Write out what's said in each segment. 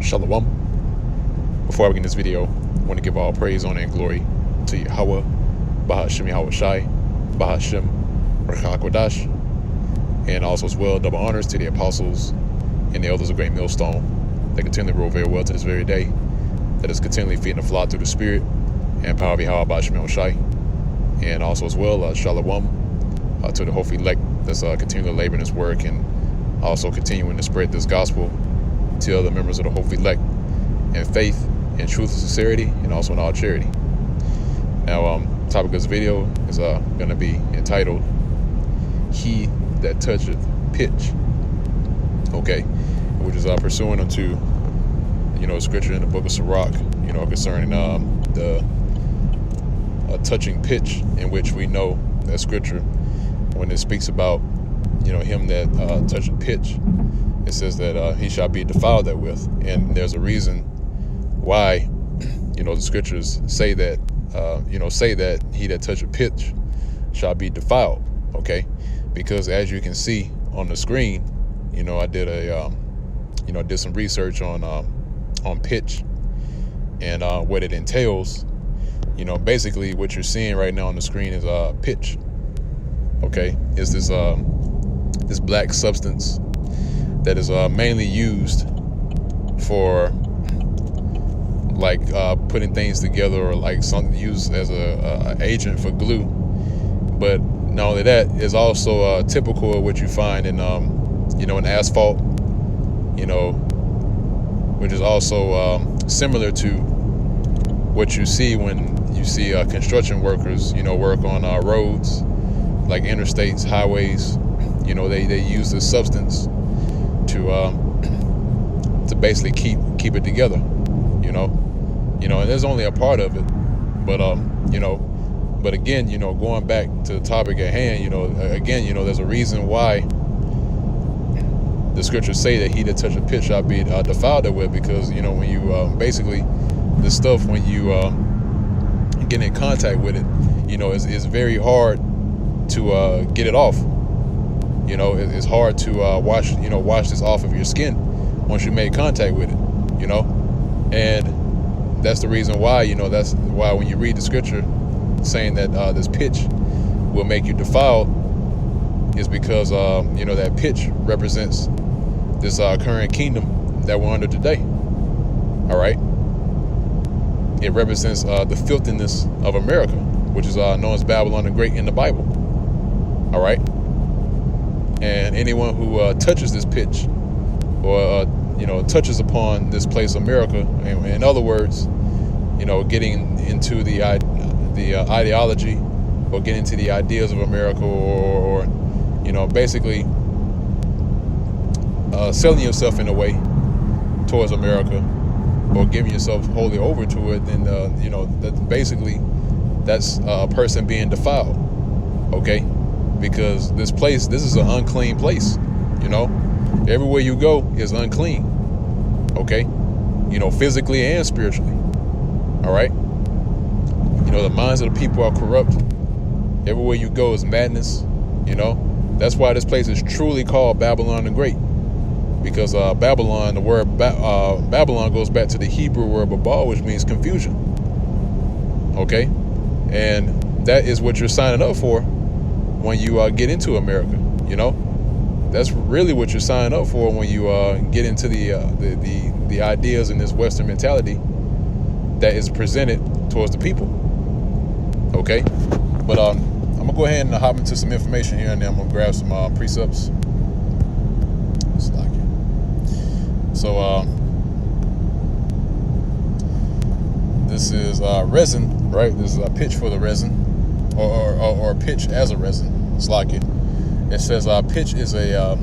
Shalom. Before I begin this video, I want to give all praise, honor, and glory to Yahweh, Bahashem Yahweh Shai, Bahashem Rakakwadash, and also as well double honors to the apostles and the elders of Great Millstone that continually roll very well to this very day, that is continually feeding the flock through the spirit and power of Yahweh Bahashem Yahweh Shai, and also as well Shalom to the hopefully elect that's continually laboring this work and also continuing to spread this gospel to other members of the hopefully elect in faith, in truth and sincerity, and also in all charity. Now, topic of this video is going to be entitled, He That Toucheth Pitch. Okay, which is pursuing unto, scripture in the book of Sirach, concerning the touching pitch, in which we know that scripture, when it speaks about, him that toucheth pitch, it says that he shall be defiled therewith. And there's a reason why, the scriptures say that, say that he that toucheth pitch shall be defiled. Okay, because as you can see on the screen, I did did some research on pitch and what it entails. Basically what you're seeing right now on the screen is pitch. Okay, is this black substance that is mainly used for like putting things together, or like something used as a agent for glue. But not only that, is also typical of what you find in in asphalt, which is also similar to what you see when you see construction workers work on roads like interstates, highways. They use this substance to basically keep it together, and there's only a part of it, but again, going back to the topic at hand, again, there's a reason why the scriptures say that he that toucheth pitch shall be defiled therewith, because when you basically this stuff, when you get in contact with it, it's very hard to get it off. It's hard to wash this off of your skin once you make contact with it, and that's the reason why, that's why when you read the scripture saying that this pitch will make you defiled, is because that pitch represents this current kingdom that we're under today. All right, it represents the filthiness of America, which is known as Babylon the Great in the Bible. All right, and anyone who touches this pitch, or touches upon this place, America, in other words, getting into the ideology, or getting into the ideas of America, or basically selling yourself in a way towards America, or giving yourself wholly over to it, then that's a person being defiled. Okay, because this is an unclean place. Everywhere you go is unclean. Okay, physically and spiritually. All right, the minds of the people are corrupt. Everywhere you go is madness. That's why this place is truly called Babylon the Great, because Babylon, the word Babylon goes back to the Hebrew word Babal, which means confusion. Okay, and that is what you're signing up for when you get into America. That's really what you're signing up for when you get into the ideas in this Western mentality that is presented towards the people. Okay, but I'm gonna go ahead and hop into some information here, and then I'm gonna grab some precepts. Just like it. So this is resin, right? This is a pitch for the resin, or pitch as a resin. It's like it. It says pitch is a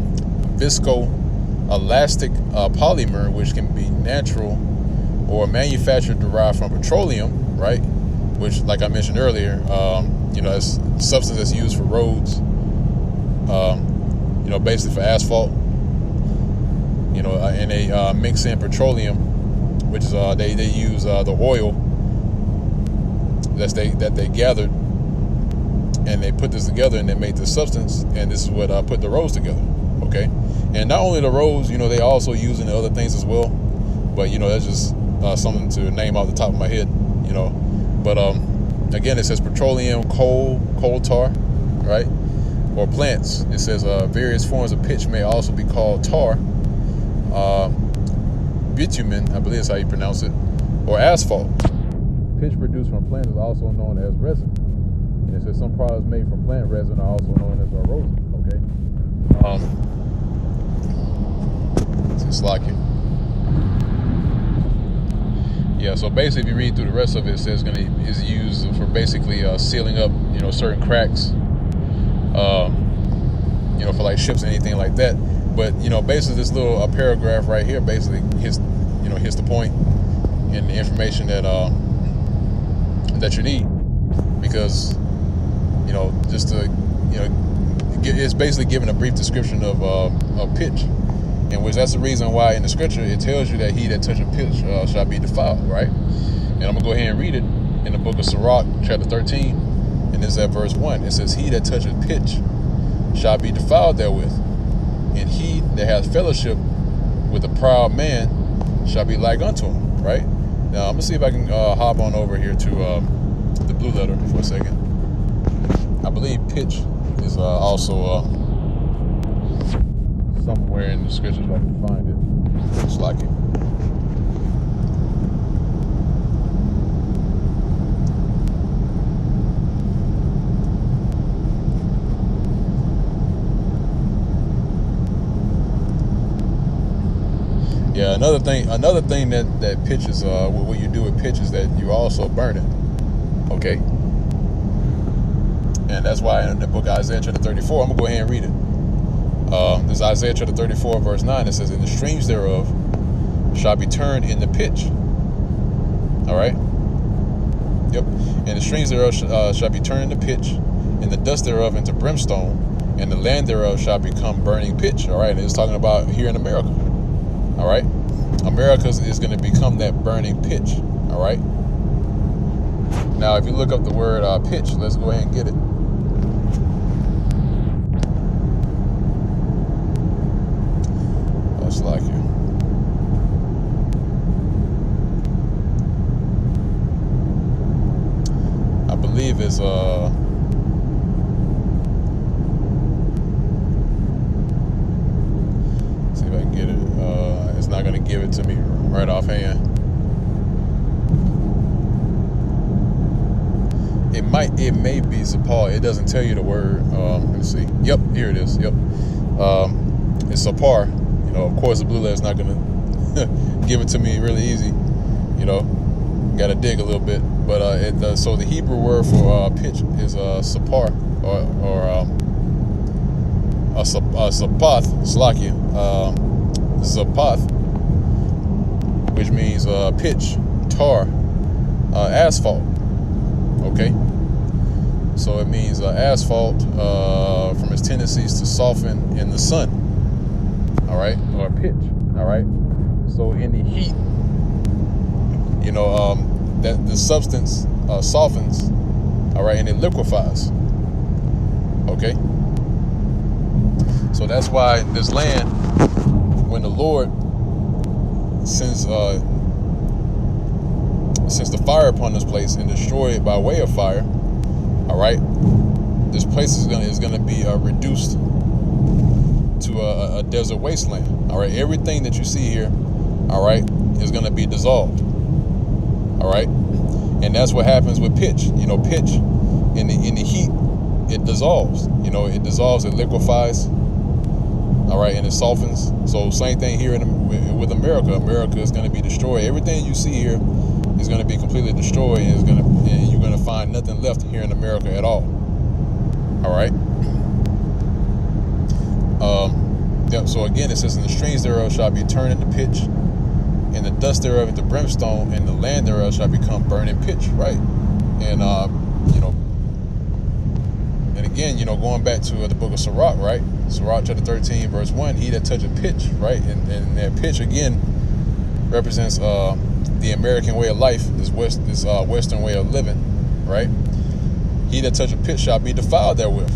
viscoelastic polymer, which can be natural or manufactured derived from petroleum, right? Which, like I mentioned earlier, it's substance that's used for roads, basically for asphalt, and they mix in petroleum, which is they use the oil that they gathered, and they put this together and they make this substance, and this is what put the roads together. Okay, and not only the roads, they also using the other things as well, But that's just something to name off the top of my head. But again, it says petroleum, coal tar, right? Or plants. It says various forms of pitch may also be called tar, bitumen, I believe is how you pronounce it, or asphalt. Pitch produced from plants is also known as resin. And it says some products made from plant resin are also known as rosin. Okay. It's like it. Yeah. So basically, if you read through the rest of it, it says is used for basically sealing up, certain cracks. For like ships and anything like that. But basically, this little paragraph right here basically hits the point and the information that you need, because just to it's basically giving a brief description of pitch, and which that's the reason why in the scripture it tells you that he that toucheth pitch shall be defiled, right? And I'm gonna go ahead and read it in the book of Sirach, chapter 13, and this is at verse 1. It says, "He that toucheth pitch shall be defiled therewith, and he that hath fellowship with a proud man shall be like unto him." Right? Now I'm gonna see if I can hop on over here to the blue letter for a second. I believe pitch is also somewhere in the scriptures if I can find it. Just like it. Yeah, another thing that pitch is what you do with pitch is that you also burn it. Okay. And that's why in the book of Isaiah chapter 34, I'm gonna go ahead and read it. This is Isaiah chapter 34 verse 9. It says, "And the streams thereof shall be turned into pitch." All right. Yep. "And the streams thereof shall be turned into pitch, and the dust thereof into brimstone, and the land thereof shall become burning pitch." All right. And it's talking about here in America. All right. America is going to become that burning pitch. All right. Now, if you look up the word pitch, let's go ahead and get it. That's like it. I believe it's see if I can get it. It's not going to give it to me right offhand. It may be Sapar. It doesn't tell you the word. Let me see. Yep, here it is. Yep. It's Sapar. Of course, the blue letter's not gonna give it to me really easy. Got to dig a little bit. But so the Hebrew word for pitch is Sapar or a Zapath, Slakia, Zapath, which means pitch, tar, asphalt. Okay. So it means asphalt from its tendencies to soften in the sun. All right, or pitch. All right. So in the heat, that the substance softens. All right, and it liquefies. Okay. So that's why this land, when the Lord sends the fire upon this place and destroy it by way of fire, all right, this place is gonna be reduced to a desert wasteland. All right, everything that you see here, all right, is gonna be dissolved. All right, and that's what happens with pitch. Pitch in the heat, it dissolves. It dissolves, it liquefies. All right, and it softens. So same thing here with America. America is going to be destroyed. Everything you see here is going to be completely destroyed, and you're going to find nothing left here in America at all. All right. Yep. So again, it says, "And the streams thereof shall be turned into pitch, and the dust thereof into brimstone, and the land thereof shall become burning pitch." Right. And and again, going back to the book of Sirach, right? Sirach chapter 13, verse 1, "He that toucheth pitch," right? And that pitch again represents the American way of life, this Western way of living, right? "He that toucheth pitch shall be defiled therewith,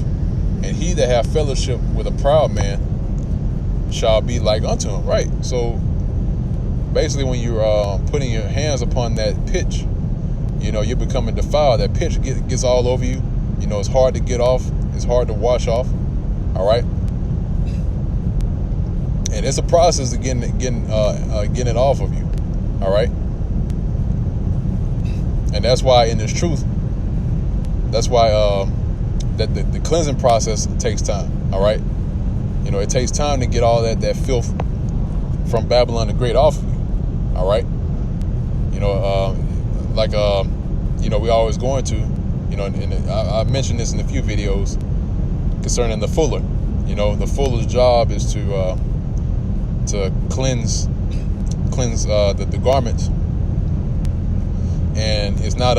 and he that hath fellowship with a proud man shall be like unto him." Right. So basically when you're putting your hands upon that pitch, you're becoming defiled. That pitch gets all over you. It's hard to get off. It's hard to wash off. All right. And it's a process of getting it off of you. All right. And that's why in this truth, that's why that the cleansing process takes time. All right. It takes time to get all that filth from Babylon the Great off of you. All right. We always going to, and I mentioned this in a few videos concerning the fuller. The fuller's job is to cleanse the garments, and it's not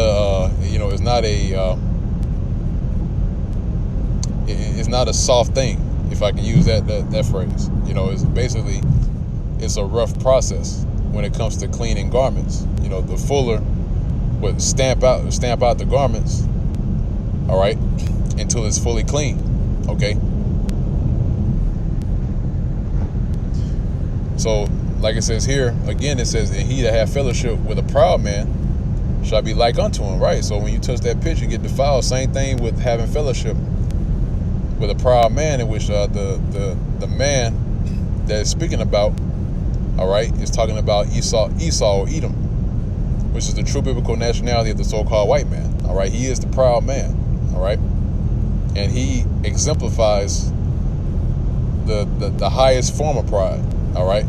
a soft thing, if I can use that phrase. It's basically, it's a rough process when it comes to cleaning garments. The fuller would stamp out the garments, all right, until it's fully clean. Okay. So, like it says here, again, it says, and he that hath fellowship with a proud man shall be like unto him, right? So when you touch that pitch, you get defiled. Same thing with having fellowship with a proud man, in which the man that is speaking about, all right, is talking about Esau or Edom, which is the true biblical nationality of the so-called white man. All right, he is the proud man. All right, and he exemplifies the highest form of pride. All right,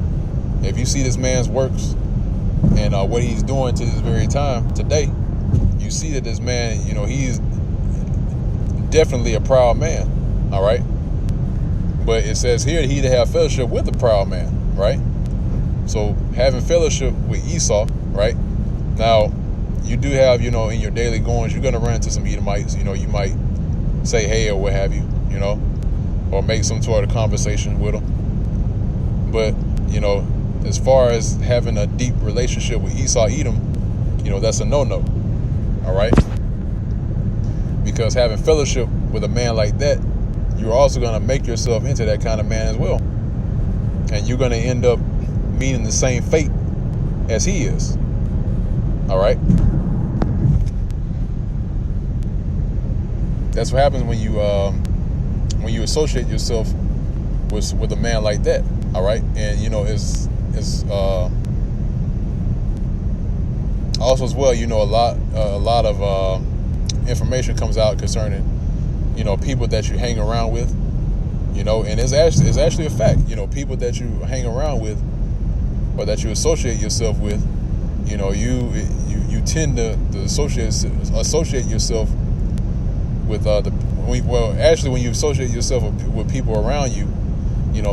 if you see this man's works and what he's doing to this very time today, you see that this man, he's definitely a proud man. All right, but it says here that he to have fellowship with a proud man, right? So having fellowship with Esau, right? Now, you do have, in your daily goings, you're gonna run into some Edomites. You might say hey or what have you, or make some sort of conversation with them. But, as far as having a deep relationship with Esau, Edom, that's a no-no. All right? Because having fellowship with a man like that, you're also going to make yourself into that kind of man as well. And you're going to end up meeting the same fate as he is. All right? That's what happens when you associate yourself with a man like that. All right, and it's also as well. A lot of information comes out concerning people that you hang around with. And it's actually a fact. People that you hang around with or that you associate yourself with. You tend to associate yourself with when you associate yourself with people around you.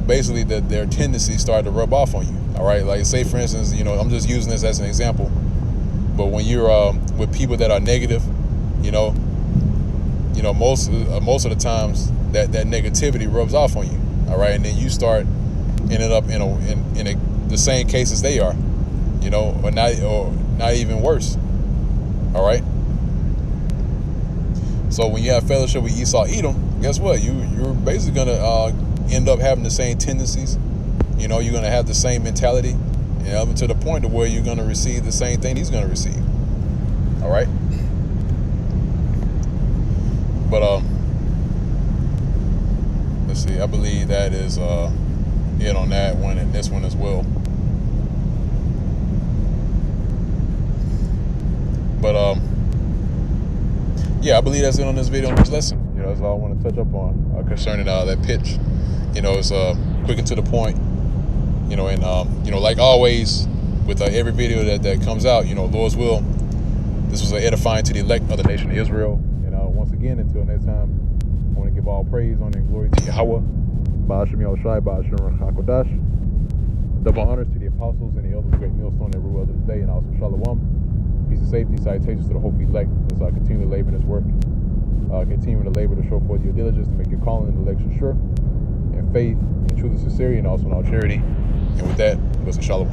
Basically their tendencies start to rub off on you. All right, like say for instance, I'm just using this as an example, but when you're with people that are negative, most of the times that negativity rubs off on you. All right, and then you start ending up in the same case as they are, or not even worse. All right. So when you have fellowship with Esau, Edom, guess what? You're basically gonna end up having the same tendencies. You're going to have the same mentality, up to the point to where you're going to receive the same thing he's going to receive. All right. But let's see. I believe that is it on that one and this one as well. But yeah, I believe that's it on this video, on this lesson. That's all I want to touch up on concerning that pitch. It's quick and to the point. And like always with every video that comes out, Lord's will, this was edifying to the elect of the nation of Israel. And once again, until next time, I want to give all praise, honor, and glory to Yahweh, Ba'ashem Yahushai, Ba'ashem Rachakodash. Double honors to the apostles and the elders of the great millstone that rule us this day, and also Shalom. Peace and safety, salutations to the hopeful elect. Let's continue to labor in this work. Continue to labor to show forth your diligence to make your calling and election sure, and faith and truth and sincerity, and also in all charity. And with that, let's say Shalom.